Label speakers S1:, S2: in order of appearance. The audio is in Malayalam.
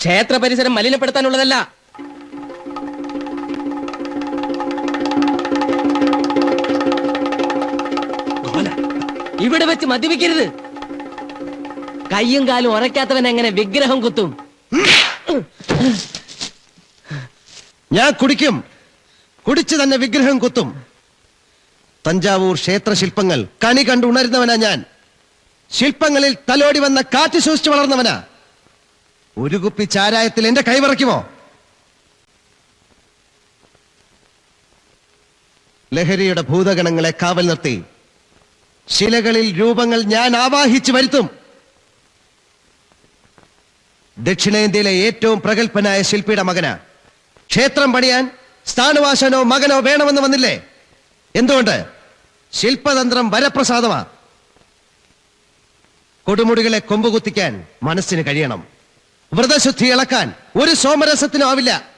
S1: ക്ഷേത്ര പരിസരം മലിനപ്പെടുത്താനുള്ളതല്ല. ഇവിടെ വെച്ച് മദ്യപിക്കരുത്. കയ്യും കാലും ഉറയ്ക്കാത്തവൻ എങ്ങനെ വിഗ്രഹം കുത്തും?
S2: ഞാൻ കുടിക്കും, കുടിച്ചു തന്നെ വിഗ്രഹം കുത്തും. തഞ്ചാവൂർ ക്ഷേത്ര ശില്പങ്ങൾ കണി കണ്ടു ഉണരുന്നവനാ ഞാൻ. ശില്പങ്ങളിൽ തലോടി വന്ന കാറ്റ് സൂക്ഷിച്ചു വളർന്നവനാ. ഒരു കുപ്പി ചാരായത്തിൽ എന്റെ കൈവറയ്ക്കുമോ? ലഹരിയുടെ ഭൂതഗണങ്ങളെ കാവൽ നിർത്തി ശിലകളിൽ രൂപങ്ങൾ ഞാൻ ആവാഹിച്ചു വരുത്തും. ദക്ഷിണേന്ത്യയിലെ ഏറ്റവും പ്രഗത്ഭനായ ശില്പിയുടെ മകനാ. ക്ഷേത്രം പണിയാൻ സ്ഥാനവാസനോ മകനോ വേണമെന്ന് വന്നില്ലേ? എന്തുകൊണ്ട്? ശില്പതന്ത്രം വരപ്രസാദമാ. കൊടുമുടികളെ കൊമ്പുകുത്തിക്കാൻ മനസ്സിന് കഴിയണം. വ്രതശുദ്ധി ഇളക്കാൻ ഒരു സോമരസത്തിനും ആവില്ല.